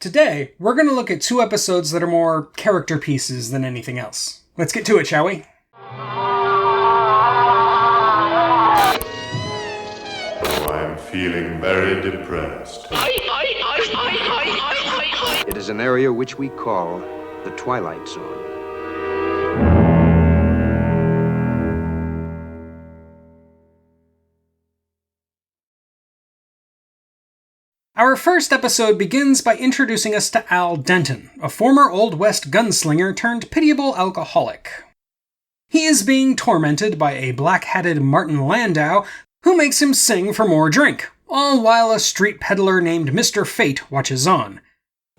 Today, we're going to look at two episodes that are more character pieces than anything else. Let's get to it, shall we? Oh, I'm feeling very depressed. It is an area which we call the Twilight Zone. Our first episode begins by introducing us to Al Denton, a former Old West gunslinger turned pitiable alcoholic. He is being tormented by a black-hatted Martin Landau, who makes him sing for more drink, all while a street peddler named Mr. Fate watches on.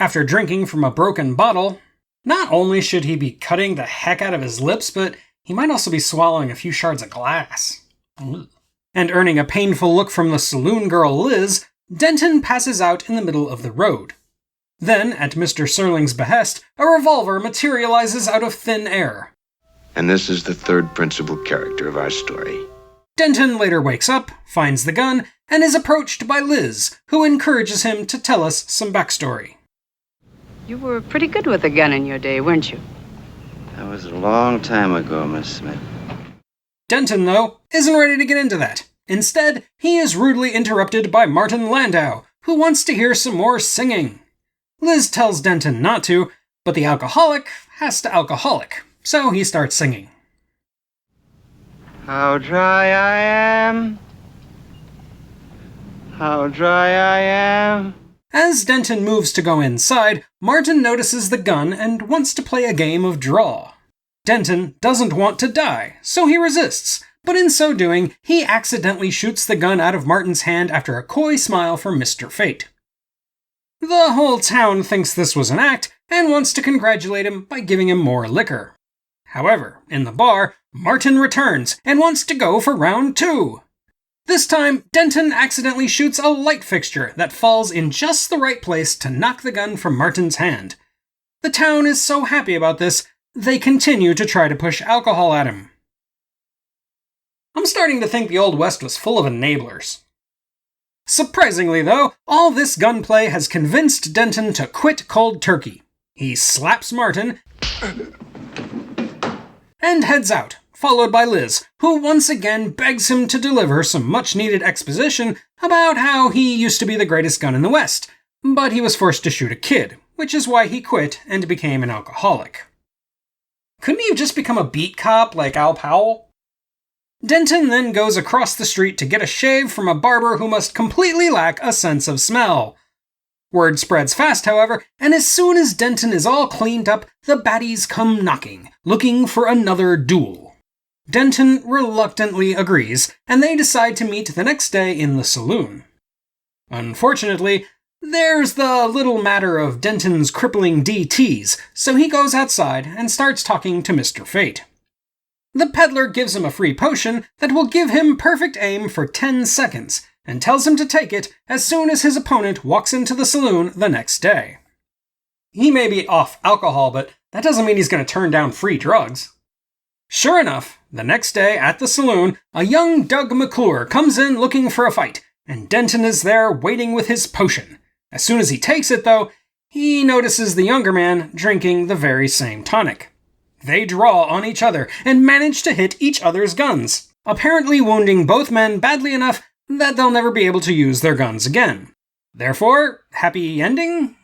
After drinking from a broken bottle, not only should he be cutting the heck out of his lips, but he might also be swallowing a few shards of glass. And earning a painful look from the saloon girl Liz, Denton passes out in the middle of the road. Then, at Mr. Serling's behest, a revolver materializes out of thin air. And this is the third principal character of our story. Denton later wakes up, finds the gun, and is approached by Liz, who encourages him to tell us some backstory. You were pretty good with a gun in your day, weren't you? That was a long time ago, Miss Smith. Denton, though, isn't ready to get into that. Instead, he is rudely interrupted by Martin Landau, who wants to hear some more singing. Liz tells Denton not to, but the alcoholic has to alcoholic, so he starts singing. How dry I am. How dry I am. As Denton moves to go inside, Martin notices the gun and wants to play a game of draw. Denton doesn't want to die, so he resists, but in so doing, he accidentally shoots the gun out of Martin's hand after a coy smile from Mr. Fate. The whole town thinks this was an act and wants to congratulate him by giving him more liquor. However, in the bar, Martin returns and wants to go for round 2. This time, Denton accidentally shoots a light fixture that falls in just the right place to knock the gun from Martin's hand. The town is so happy about this, they continue to try to push alcohol at him. I'm starting to think the Old West was full of enablers. Surprisingly, though, all this gunplay has convinced Denton to quit cold turkey. He slaps Martin and heads out, followed by Liz, who once again begs him to deliver some much-needed exposition about how he used to be the greatest gun in the West, but he was forced to shoot a kid, which is why he quit and became an alcoholic. Couldn't he have just become a beat cop like Al Powell? Denton then goes across the street to get a shave from a barber who must completely lack a sense of smell. Word spreads fast, however, and as soon as Denton is all cleaned up, the baddies come knocking, looking for another duel. Denton reluctantly agrees, and they decide to meet the next day in the saloon. Unfortunately, there's the little matter of Denton's crippling DTs, so he goes outside and starts talking to Mr. Fate. The peddler gives him a free potion that will give him perfect aim for 10 seconds, and tells him to take it as soon as his opponent walks into the saloon the next day. He may be off alcohol, but that doesn't mean he's going to turn down free drugs. Sure enough, the next day at the saloon, a young Doug McClure comes in looking for a fight, and Denton is there waiting with his potion. As soon as he takes it, though, he notices the younger man drinking the very same tonic. They draw on each other and manage to hit each other's guns, apparently wounding both men badly enough that they'll never be able to use their guns again. Therefore, happy ending?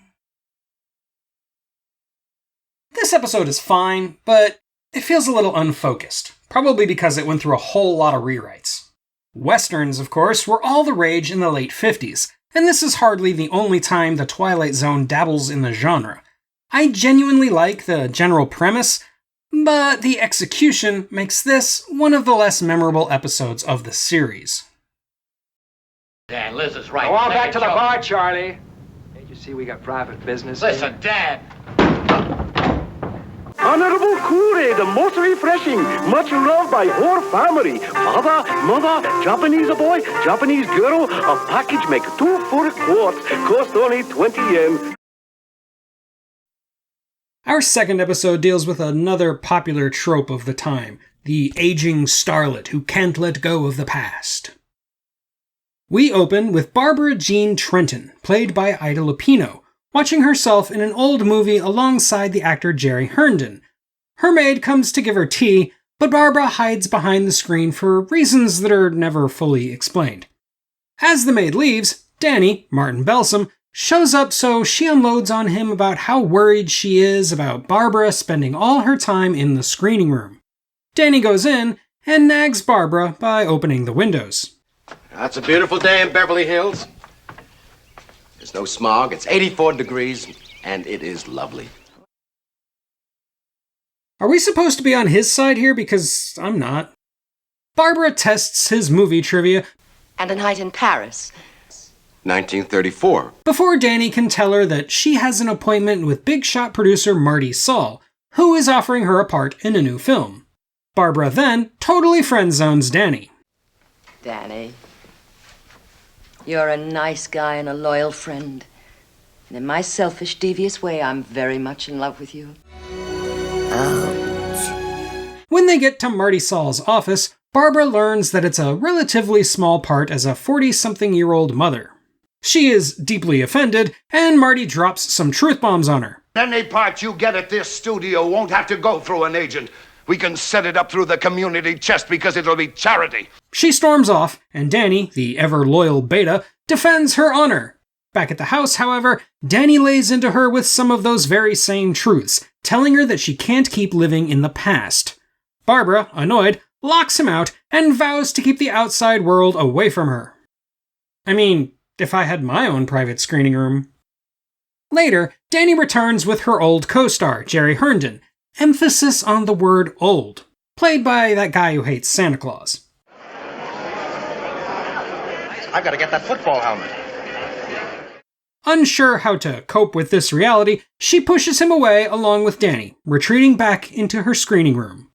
This episode is fine, but it feels a little unfocused, probably because it went through a whole lot of rewrites. Westerns, of course, were all the rage in the late 50s, and this is hardly the only time the Twilight Zone dabbles in the genre. I genuinely like the general premise, but the execution makes this one of the less memorable episodes of the series. Dan, Liz is right. Go on back to the bar, Charlie. Can't you see we got private business? Listen, Dan. Honorable Kool-Aid, the most refreshing, much loved by whole family. Father, mother, Japanese boy, Japanese girl, a package make 2 full quarts, cost only 20 yen. Our second episode deals with another popular trope of the time, the aging starlet who can't let go of the past. We open with Barbara Jean Trenton, played by Ida Lupino, watching herself in an old movie alongside the actor Jerry Herndon. Her maid comes to give her tea, but Barbara hides behind the screen for reasons that are never fully explained. As the maid leaves, Danny, Martin Belsam, shows up, so she unloads on him about how worried she is about Barbara spending all her time in the screening room. Danny goes in and nags Barbara by opening the windows. It's a beautiful day in Beverly Hills. There's no smog, it's 84 degrees, and it is lovely. Are we supposed to be on his side here? Because I'm not. Barbara tests his movie trivia. And a night in Paris. 1934. Before Danny can tell her that she has an appointment with big shot producer Marty Saul, who is offering her a part in a new film. Barbara then totally friend-zones Danny. Danny, you're a nice guy and a loyal friend. And in my selfish, devious way, I'm very much in love with you. Ouch. When they get to Marty Saul's office, Barbara learns that it's a relatively small part as a 40-something-year-old mother. She is deeply offended, and Marty drops some truth bombs on her. Any part you get at this studio won't have to go through an agent. We can set it up through the community chest because it'll be charity. She storms off, and Danny, the ever-loyal Beta, defends her honor. Back at the house, however, Danny lays into her with some of those very same truths, telling her that she can't keep living in the past. Barbara, annoyed, locks him out and vows to keep the outside world away from her. I mean, if I had my own private screening room. Later, Danny returns with her old co-star, Jerry Herndon, emphasis on the word old, played by that guy who hates Santa Claus. I've got to get that football helmet. Unsure how to cope with this reality, she pushes him away along with Danny, retreating back into her screening room.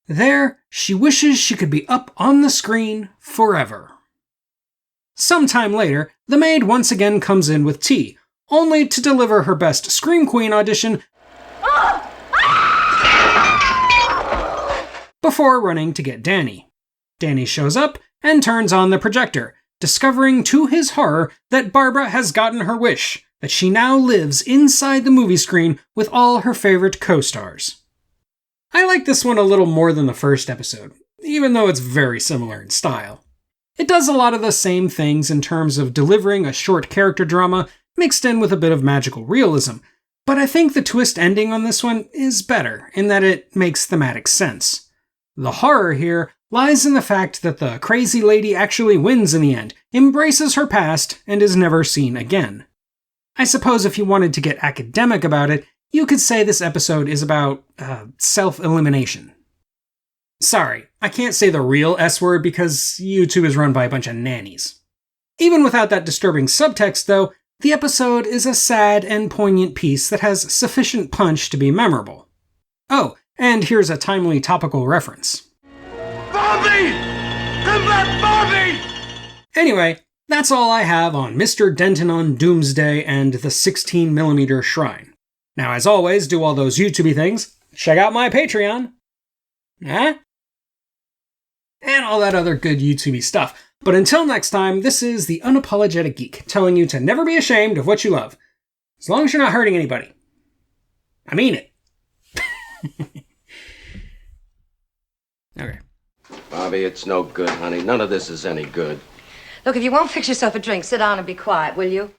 There, she wishes she could be up on the screen forever. Sometime later, the maid once again comes in with tea, only to deliver her best Scream Queen audition before running to get Danny. Danny shows up and turns on the projector, discovering to his horror that Barbara has gotten her wish, that she now lives inside the movie screen with all her favorite co-stars. I like this one a little more than the first episode, even though it's very similar in style. It does a lot of the same things in terms of delivering a short character drama mixed in with a bit of magical realism, but I think the twist ending on this one is better in that it makes thematic sense. The horror here lies in the fact that the crazy lady actually wins in the end, embraces her past, and is never seen again. I suppose if you wanted to get academic about it, you could say this episode is about self-elimination. Sorry, I can't say the real S-word because YouTube is run by a bunch of nannies. Even without that disturbing subtext, though, the episode is a sad and poignant piece that has sufficient punch to be memorable. Oh, and here's a timely topical reference. Bobby! Come back, Bobby! Anyway, that's all I have on Mr. Denton on Doomsday and the 16mm Shrine. Now, as always, do all those YouTubey things. Check out my Patreon. Huh? And all that other good YouTubey stuff. But until next time, this is the Unapologetic Geek, telling you to never be ashamed of what you love. As long as you're not hurting anybody. I mean it. Okay. Bobby, it's no good, honey. None of this is any good. Look, if you won't fix yourself a drink, sit down and be quiet, will you?